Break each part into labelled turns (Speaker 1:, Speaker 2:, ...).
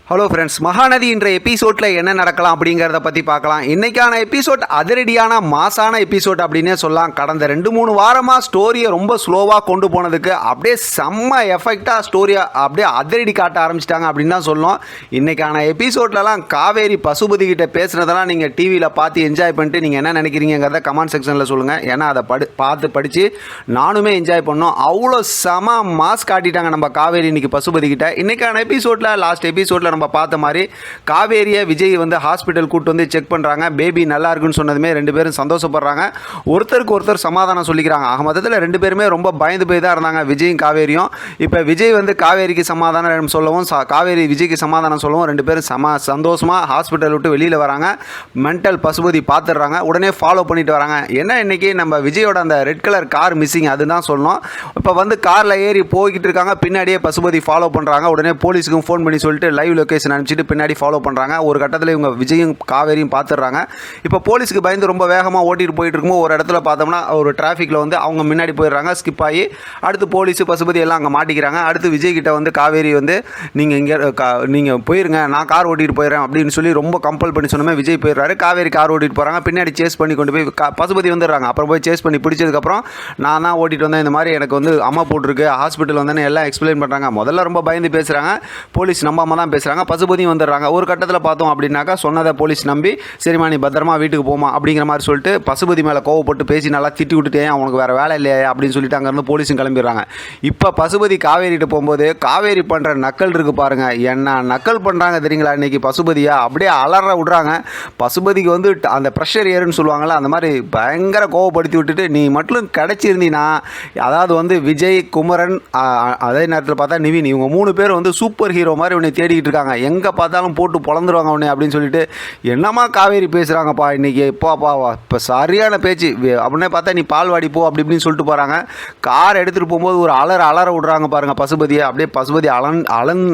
Speaker 1: Hello friends, Mahanadi என்ற எபிசோடில் என்ன நடக்கலாம் அப்படிங்கிறத பற்றி பார்க்கலாம். இன்றைக்கான எபிசோட் அதிரடியான மாசான எபிசோட் அப்படின்னே சொல்லலாம். கடந்த 2-3 வாரமாக ஸ்டோரியை ரொம்ப ஸ்லோவாக கொண்டு போனதுக்கு அப்படியே செம்ம எஃபெக்டாக ஸ்டோரியை அப்படியே அதிரடி காட்ட ஆரம்பிச்சிட்டாங்க அப்படின்னு தான் சொல்லணும். இன்றைக்கான எபிசோட்லலாம் காவேரி பசுபதி கிட்ட பேசுனதெல்லாம் நீங்கள் டிவியில் பார்த்து என்ஜாய் பண்ணிட்டு நீங்கள் என்ன நினைக்கிறீங்கிறத கமெண்ட் செக்ஷனில் சொல்லுங்கள். ஏன்னா அதை படித்து நானுமே என்ஜாய் பண்ணோம். அவ்வளோ செம மாஸ் காட்டிட்டாங்க நம்ம காவேரி இன்னைக்கு பசுபதி கிட்ட. இன்றைக்கான எபிசோடில் லாஸ்ட் எபிசோடில் நம்ம பார்த்த மாதிரி காவேரியை விஜய் வந்து ஹாஸ்பிட்டல் கூட்டு வந்து செக் பண்ணுறாங்க. பேபி நல்லா இருக்குன்னு சொன்னதுமே 2 பேரும் சந்தோஷப்படுறாங்க. ஒருத்தருக்கு ஒருத்தர் சமாதானம் சொல்லிக்கிறாங்க. ஆக மொத்தத்தில் 2 பேருமே ரொம்ப பயந்து போய் தான் இருந்தாங்க, விஜயும் காவேரியும். இப்போ விஜய் வந்து காவேரிக்கு சமாதானம் சொல்லவும், காவேரி விஜய்க்கு சமாதானம் சொல்லவும் 2 பேரும் சந்தோஷமாக ஹாஸ்பிட்டல் விட்டு வெளியில் வராங்க. மென்டல் பசுபதி பார்த்துடுறாங்க. உடனே ஃபாலோ பண்ணிட்டு வராங்க. என்ன இன்னைக்கு நம்ம விஜயோட அந்த ரெட் கலர் கார் மிஸ்ஸிங், அதுதான் சொல்லணும். இப்போ வந்து காரில் ஏறி போய்கிட்டு இருக்காங்க. பின்னாடியே பசுபதி ஃபாலோ பண்ணுறாங்க. உடனே போலீஸுக்கும் ஃபோன் பண்ணி சொல்லிட்டு லைவ் லொகேஷன் அனுப்பிச்சிட்டு பின்னாடி ஃபாலோ பண்ணுறாங்க. ஒரு கட்டத்தில் இவங்க விஜயும் காவேரியும் பார்த்துடுறாங்க. இப்போ போலீஸுக்கு பயந்து ரொம்ப வேகமாக ஓட்டிட்டு போயிட்டு இருக்கும்போது ஒரு இடத்துல பார்த்தோம்னா ஒரு டிராஃபிக்கில் வந்து அவங்க முன்னாடி போயிடுறாங்க. ஸ்கிப் ஆகி அடுத்து போலீஸு பசுபதி எல்லாம் அங்கே மாட்டிக்கிறாங்க. அடுத்து விஜய் கிட்ட வந்து காவேரி வந்து நீங்கள் போயிருங்க, நான் கார் ஓட்டிகிட்டு போயிடுறேன் அப்படின்னு சொல்லி ரொம்ப கம்பல் பண்ணி சொன்னமே விஜய் போயிடுறாரு. காவேரி கார் ஓட்டிட்டு போகிறாங்க. பின்னாடி சேஸ் பண்ணி கொண்டு போய் பசுபதி வந்துடுறாங்க. அப்புறம் போய் சேஸ் பண்ணி பிடிச்சதுக்கப்புறம் நான் தான் ஓட்டிகிட்டு வந்தேன், இந்த மாதிரி எனக்கு வந்து அம்மா போட்டிருக்கு, ஹாஸ்பிட்டல் வந்தேன்னு எல்லாம் எக்ஸ்பிளைன் பண்ணுறாங்க. முதல்ல ரொம்ப பயந்து பேசுகிறாங்க. போலீஸ் நம்பாமல் தான் பேசுகிறாங்க. பசுபதியும் வந்துடுறாங்க. ஒரு கட்டத்தில் பார்த்தோம் அப்படின்னாக்கா சொன்னதை போலீஸ் நம்பி சரிம்மா நீ பத்திரமா வீட்டுக்கு போமா அப்படிங்கிற மாதிரி சொல்லிட்டு பசுபதி மேலே கோவப்பட்டு பேசி நல்லா திட்டி விட்டுட்டேன், அவனுக்கு வேறு வேலை இல்லையா அப்படின்னு சொல்லிட்டு அங்கேருந்து போலீஸும் கிளம்பிடுறாங்க. இப்போ பசுபதி காவேரிகிட்ட போகும்போது காவேரி பண்ணுற நக்கல் இருக்கு பாருங்க, என்ன நக்கல் பண்ணுறாங்க தெரியுங்களா இன்னைக்கு பசுபதியா, அப்படியே அலற விடுறாங்க. பசுபதிக்கு வந்து அந்த ப்ரெஷர் ஏறுன்னு சொல்லுவாங்கள்ல, அந்த மாதிரி பயங்கர கோவப்படுத்தி விட்டுட்டு நீ மட்டும் கிடச்சிருந்தீங்கன்னா, அதாவது வந்து விஜய், குமரன், அதே நேரத்தில் பார்த்தா நிவின், இவங்க 3 பேர் வந்து சூப்பர் ஹீரோ மாதிரி உன்னை தேடிக்கிட்டு இருக்காங்க, எங்கே பார்த்தாலும் போட்டு பொழந்துருவாங்க உடனே அப்படின்னு சொல்லிட்டு என்னம்மா காவேரி பேசுகிறாங்கப்பா இன்னைக்கு, எப்பாப்பா இப்போ சரியான பேச்சு அப்படின்னே பார்த்தா நீ பால்வாடி போ அப்படி இப்படின்னு சொல்லிட்டு போகிறாங்க. கார் எடுத்துகிட்டு போகும்போது ஒரு அலற விடுறாங்க பாருங்கள் பசுபதியை. அப்படியே பசுபதி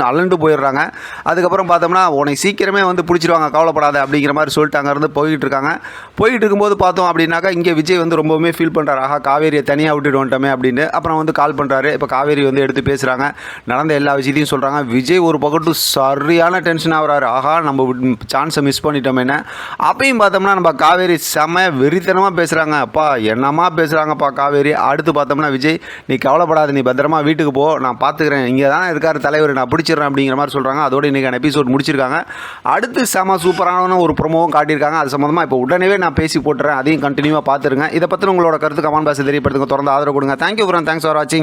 Speaker 1: அலண்டு போயிடுறாங்க. அதுக்கப்புறம் பார்த்தோம்னா உன்னை சீக்கிரமே வந்து பிடிச்சிருவாங்க, கவலைப்படாத அப்படிங்கிற மாதிரி சொல்லிட்டு அங்கேருந்து போய்கிட்டு இருக்காங்க. போய்கிட்டு இருக்கும்போது பார்த்தோம் அப்படின்னாக்கா இங்கே விஜய் வந்து ரொம்பவுமே ஃபீல் பண்ணுறாரு, ஆஹா காவேரியை தனியாக விட்டுட்டு வந்துட்டோமே அப்படின்னு. அப்புறம் வந்து கால் பண்ணுறாரு. இப்போ காவேரி வந்து எடுத்து பேசுகிறாங்க, நடந்த எல்லா விஷயத்தையும் சொல்கிறாங்க. விஜய் ஒரு பக்கத்து சரியான டென்ஷன் ஆகிறாரு, ஆஹா நம்ம சான்ஸை மிஸ் பண்ணிட்டோமேன்னு. அப்பையும் பார்த்தோம்னா நம்ம காவேரி செம்ம வெறித்தனமாக பேசுகிறாங்க. அப்பா என்னம்மா பேசுகிறாங்கப்பா காவேரி. அடுத்து பார்த்தோம்னா விஜய் நீ கவலைப்படாத, நீ பத்திரமா வீட்டுக்கு போ, நான் பார்த்துக்கிறேன், இங்கே தான் இருக்கார் தலைவர், நான் பிடிச்சிடுறேன் அப்படிங்கிற மாதிரி சொல்கிறாங்க. அதோடு இன்றைக்கான எபிசோட் முடிச்சிருக்காங்க. அடுத்து செம்ம சூப்பரான ஒரு ப்ரோமோவும் காட்டியிருக்காங்க. அது சம்மந்தமாக இப்போ உடனே நான் பேசி போட்டுறேன், அதையும் கண்டினியூவாக பார்த்துருங்க. இதை பற்றி உங்களோட கருத்து கமெண்ட் பாக்ஸில் தெரியப்படுத்துங்க. தொடர்ந்து ஆதரவு கொடுங்க. தேங்க்யூ ஃப்ரெண்ட், தேங்க்ஸ் ஃபார் வாட்சிங்.